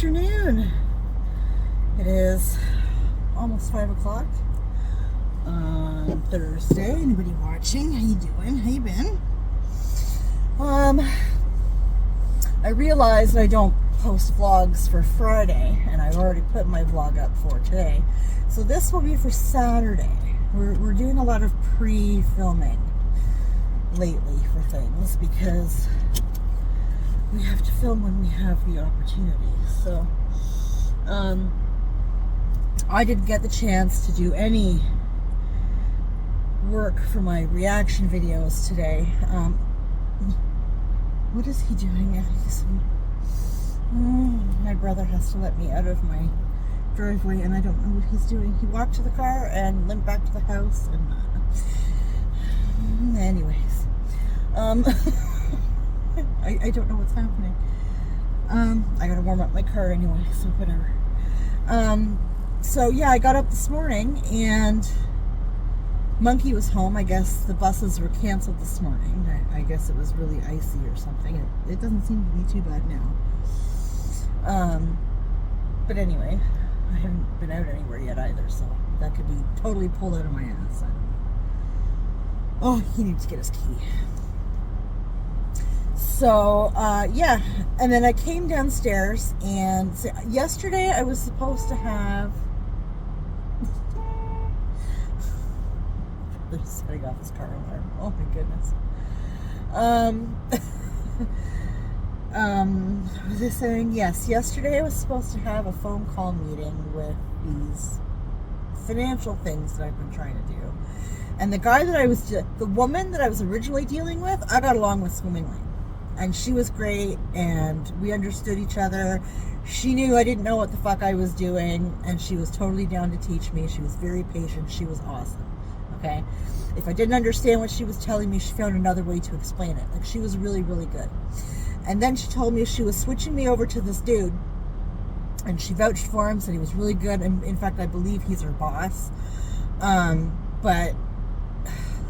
afternoon. It is almost 5 o'clock on Thursday. Anybody watching? How you doing? How you been? I realized I don't post vlogs for Friday, and I've already put my vlog up for today. So this will be for Saturday. We're doing a lot of pre-filming lately for things because we have to film when we have the opportunity. So I didn't get the chance to do any work for my reaction videos today. What is he doing? My brother has to let me out of my driveway, and I don't know what he's doing. He walked to the car and limped back to the house, and anyways, I don't know what's happening. I gotta warm up my car anyway, so whatever. So yeah, I got up this morning and Monkey was home. I guess the buses were canceled this morning. I guess it was really icy or something. It doesn't seem to be too bad now. But anyway, I haven't been out anywhere yet either, so that could be totally pulled out of my ass. I don't know. Oh, he needs to get his key. So, yeah, and then I came downstairs, and yesterday I was supposed to have... They're setting off his car alarm. Oh my goodness. Was I saying? Yes, yesterday I was supposed to have a phone call meeting with these financial things that I've been trying to do. And the woman that I was originally dealing with, I got along with swimmingly. And she was great, and we understood each other. She knew I didn't know what the fuck I was doing, and she was totally down to teach me. She was very patient. She was awesome. Okay? If I didn't understand what she was telling me, she found another way to explain it. Like, she was really, really good. And then she told me she was switching me over to this dude, and she vouched for him, said he was really good, and in fact, I believe he's her boss. But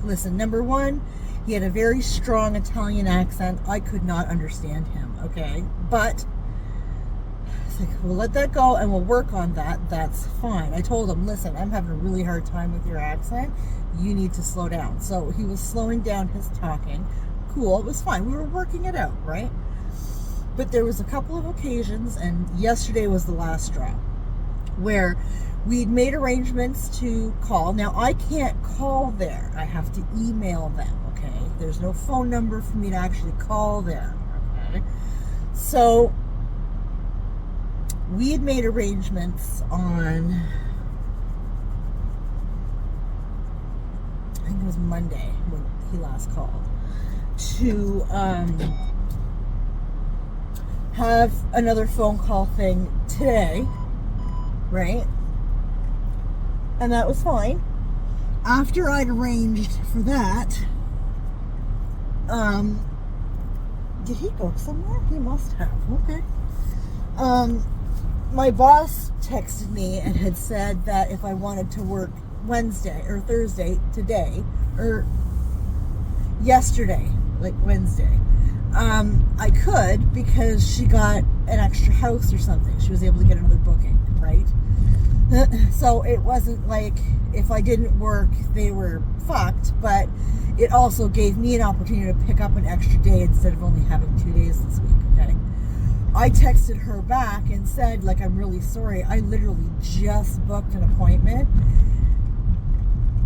listen, number one, he had a very strong Italian accent. I could not understand him, okay? But it's like, we'll let that go and we'll work on that. That's fine. I told him, listen, I'm having a really hard time with your accent. You need to slow down. So he was slowing down his talking. Cool, it was fine. We were working it out, right? But there was a couple of occasions, and yesterday was the last straw, where we'd made arrangements to call. Now, I can't call there. I have to email them, okay? There's no phone number for me to actually call there, okay? So, we had made arrangements on, I think it was Monday when he last called, to have another phone call thing today, right? And that was fine. After I'd arranged for that, did he go somewhere? He must have. Okay. My boss texted me and had said that if I wanted to work Wednesday or Thursday today, or yesterday, like Wednesday, I could, because she got an extra house or something. She was able to get another booking, right? So it wasn't like if I didn't work, they were fucked, but it also gave me an opportunity to pick up an extra day instead of only having 2 days this week, okay? I texted her back and said, like, I'm really sorry. I literally just booked an appointment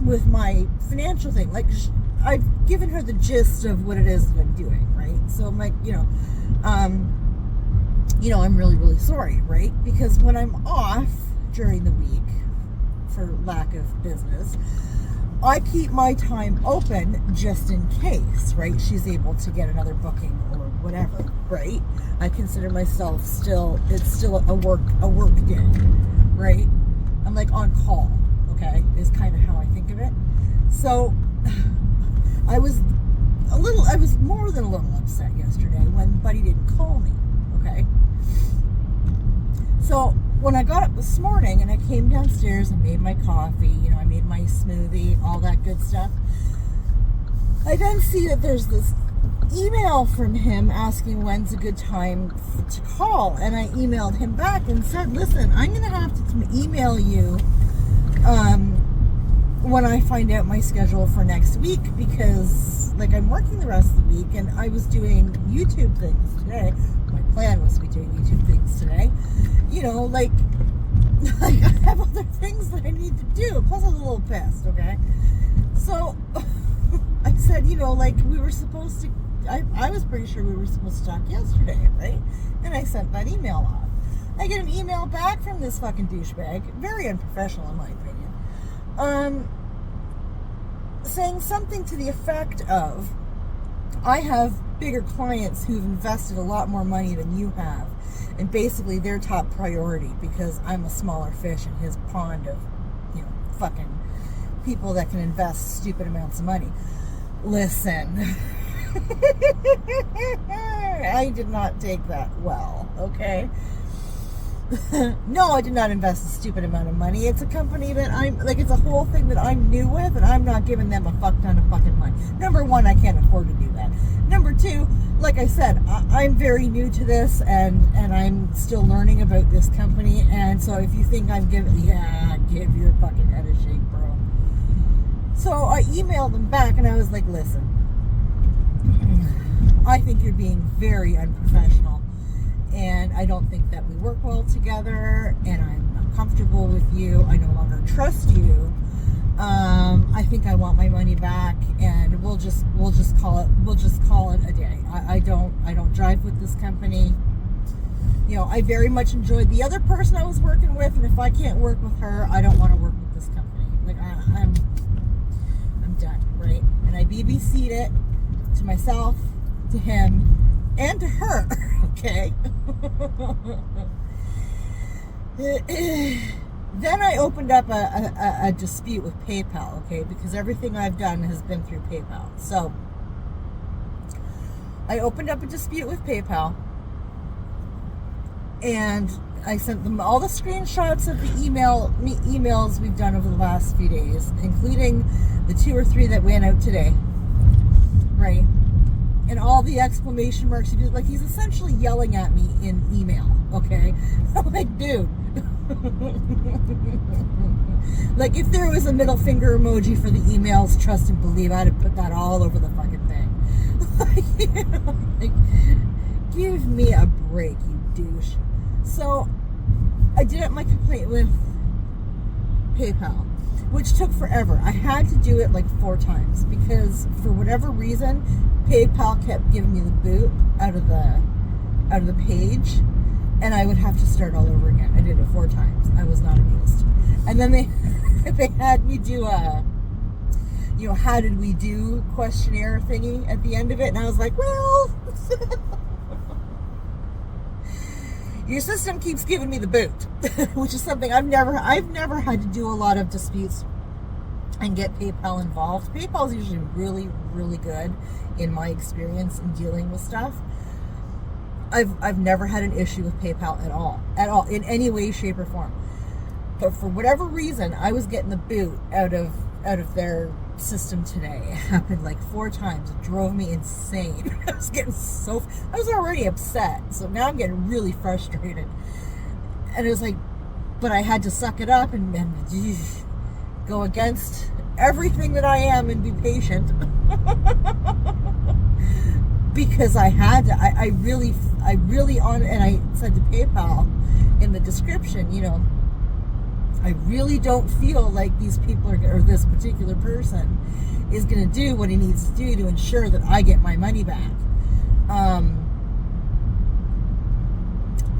with my financial thing. Like, I've given her the gist of what it is that I'm doing, right? So I'm like, I'm really, really sorry, right? Because when I'm off during the week, for lack of business, I keep my time open just in case, right? She's able to get another booking or whatever, right? I consider myself it's still a work day, right? I'm like on call, okay? Is kind of how I think of it. So I was more than a little upset yesterday when Buddy didn't call me, okay? So when I got up this morning and I came downstairs and made my coffee, I made my smoothie, all that good stuff, I then see that there's this email from him asking when's a good time to call, and I emailed him back and said, listen, I'm going to have to email you when I find out my schedule for next week, because like I'm working the rest of the week and I was doing YouTube things today. My plan was to be doing YouTube things today, you know, like I have other things that I need to do, plus I was a little pissed, okay? So I said, you know, like we were supposed to, I was pretty sure we were supposed to talk yesterday, right? And I sent that email off. I get an email back from this fucking douchebag, very unprofessional in my opinion, saying something to the effect of, I have bigger clients who've invested a lot more money than you have, and basically they're top priority because I'm a smaller fish in his pond of, you know, fucking people that can invest stupid amounts of money. Listen, I did not take that well, okay? No, I did not invest a stupid amount of money. It's a company that I'm, like, it's a whole thing that I'm new with, and I'm not giving them a fuck ton of fucking money. Number one, I can't afford to do that. Number two, like I said, I'm very new to this, and I'm still learning about this company, and so if you think I'm giving, yeah, give your fucking head a shake, bro. So I emailed them back, and I was like, listen, I think you're being very unprofessional, and I don't think that we work well together, and I'm not comfortable with you. I no longer trust you. I think I want my money back, and we'll just call it a day. I don't drive with this company. You know, I very much enjoyed the other person I was working with, and if I can't work with her, I don't want to work with this company. Like I'm done, right? And I BBC'd it to myself, to him, and to her. Okay. Then I opened up a dispute with PayPal, okay, because everything I've done has been through PayPal. So I opened up a dispute with PayPal, and I sent them all the screenshots of the emails we've done over the last few days, including the 2 or 3 that went out today, right? And all the exclamation marks. Like, he's essentially yelling at me in email, okay? I'm like, dude. Like, if there was a middle finger emoji for the emails, trust and believe, I'd have put that all over the fucking thing. Like, you know, like, give me a break, you douche. So I did up my complaint with PayPal, which took forever. I had to do it like 4 times because for whatever reason, PayPal kept giving me the boot out of the page, and I would have to start all over again. I did it 4 times. I was not amused. And then they had me do a, you know, how did we do questionnaire thingy at the end of it, and I was like, well, your system keeps giving me the boot, which is something I've never had to do a lot of disputes and get PayPal involved. PayPal is usually really, really good in my experience in dealing with stuff. I've never had an issue with PayPal at all, in any way, shape, or form. But for whatever reason, I was getting the boot out of their system today. It happened like 4 times. It drove me insane. I was already upset, so now I'm getting really frustrated. And it was like, but I had to suck it up and go against everything that I am and be patient. Because I had to. I really and I said to PayPal in the description, you know, I really don't feel like these people or this particular person is going to do what he needs to do to ensure that I get my money back.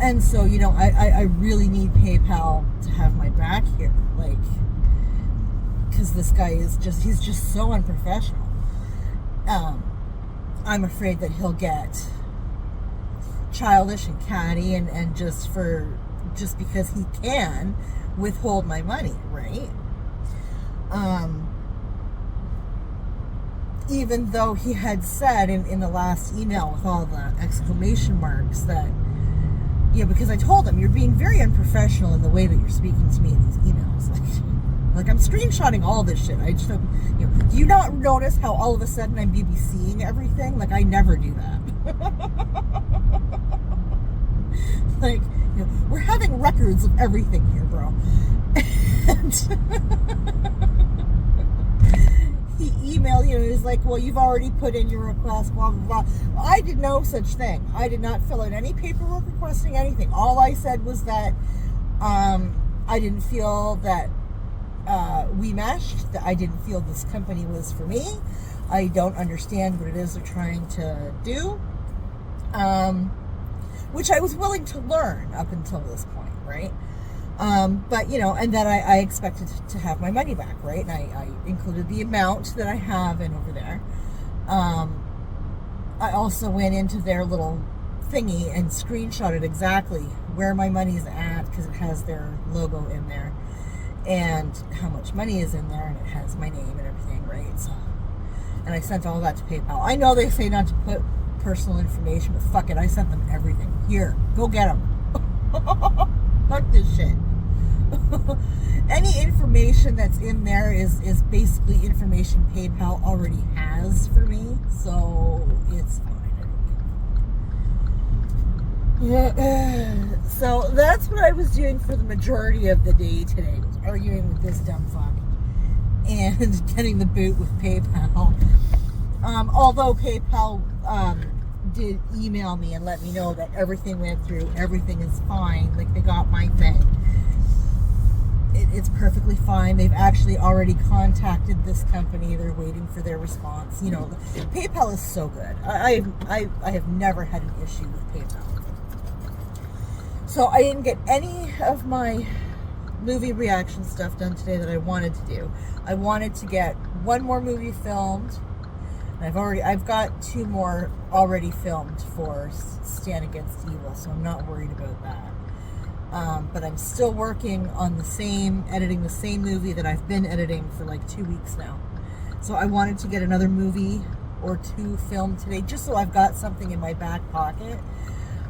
And so, you know, I really need PayPal to have my back here, like, because this guy he's just so unprofessional. I'm afraid that he'll get childish and catty and just because he can withhold my money, right? Even though he had said in the last email with all the exclamation marks that, you know, because I told him, you're being very unprofessional in the way that you're speaking to me in these emails. Like, Like, I'm screenshotting all this shit. I just don't, do you not notice how all of a sudden I'm BBCing everything? Like, I never do that. Like, we're having records of everything here, bro. And he emailed, he's like, well, you've already put in your request, blah, blah, blah. I did no such thing. I did not fill out any paperwork requesting anything. All I said was that I didn't feel that we meshed, that I didn't feel this company was for me. I don't understand what it is they're trying to do. Which I was willing to learn up until this point, right? But, and then I expected to have my money back, right? And I included the amount that I have in over there. I also went into their little thingy and screenshotted exactly where my money's at, because it has their logo in there, and how much money is in there, and it has my name and everything, right? So, and I sent all that to PayPal. I know they say not to put personal information, but fuck it, I sent them everything. Here, go get them. Fuck this shit. Any information that's in there is basically information PayPal already has for me, so it's fine. So that's what I was doing for the majority of the day today, was arguing with this dumb fuck and getting the boot with PayPal. Although PayPal did email me and let me know that everything went through, everything is fine, like they got my thing. It's perfectly fine. They've actually already contacted this company. They're waiting for their response. PayPal is so good. I have never had an issue with PayPal. So I didn't get any of my movie reaction stuff done today that I wanted to do. I wanted to get one more movie filmed. I've got 2 more already filmed for Stand Against Evil, so I'm not worried about that. But I'm still working on editing the same movie that I've been editing for like 2 weeks now. So I wanted to get another movie or 2 filmed today, just so I've got something in my back pocket.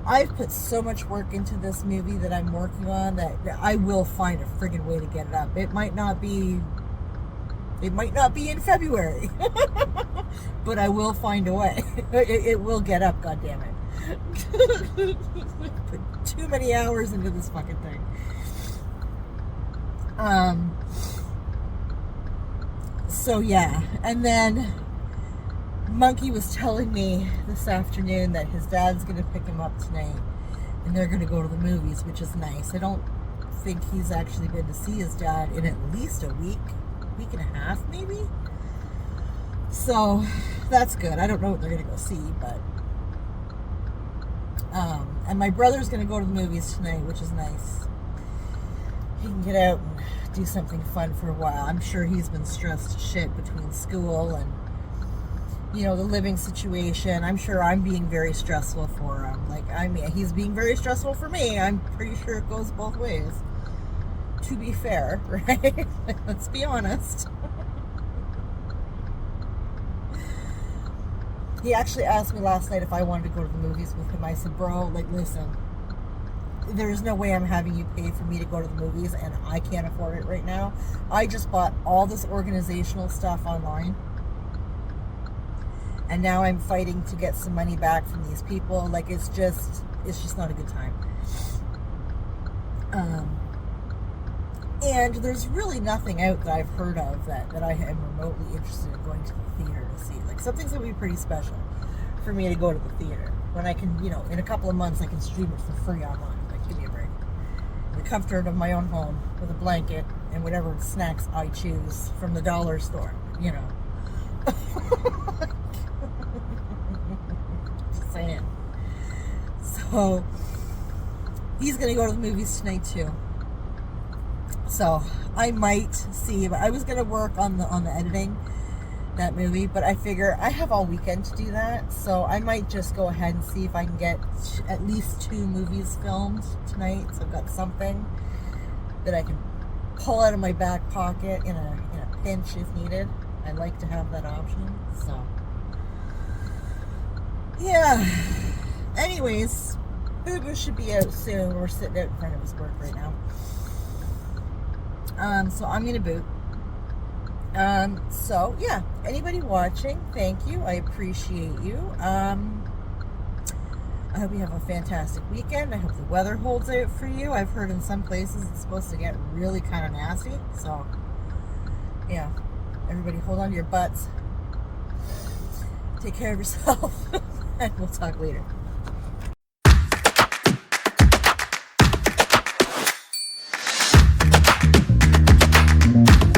I've put so much work into this movie that I'm working on that I will find a friggin' way to get it up. It might not be in February, but I will find a way. It will get up, goddammit. Put too many hours into this fucking thing. So yeah, and then Monkey was telling me this afternoon that his dad's going to pick him up tonight, and they're going to go to the movies, which is nice. I don't think he's actually been to see his dad in at least a week and a half, maybe. So that's good. I don't know what they're going to go see, but and my brother's going to go to the movies tonight, which is nice. He can get out and do something fun for a while. I'm sure he's been stressed to shit between school and the living situation. I'm sure I'm being very stressful for him. He's being very stressful for me. I'm pretty sure it goes both ways. To be fair, right? Let's be honest. He actually asked me last night if I wanted to go to the movies with him. I said, bro, listen, there's no way I'm having you pay for me to go to the movies, and I can't afford it right now. I just bought all this organizational stuff online, and now I'm fighting to get some money back from these people. It's just not a good time. And there's really nothing out that I've heard of that I am remotely interested in going to the theater to see. Something's going to be pretty special for me to go to the theater. When I can, in a couple of months, I can stream it for free online. Give me a break. In the comfort of my own home, with a blanket and whatever snacks I choose from the dollar store, Just saying. So, he's going to go to the movies tonight, too. So I might see, but I was going to work on the editing that movie, but I figure I have all weekend to do that, so I might just go ahead and see if I can get at least 2 movies filmed tonight. So I've got something that I can pull out of my back pocket in a pinch if needed. I like to have that option. So yeah. Anyways, Boo Boo should be out soon. We're sitting out in front of his work right now. So I'm gonna boot. So yeah, anybody watching, thank you. I appreciate you. I hope you have a fantastic weekend. I hope the weather holds out for you. I've heard in some places it's supposed to get really kind of nasty. So, yeah, everybody hold on to your butts. Take care of yourself. And we'll talk later.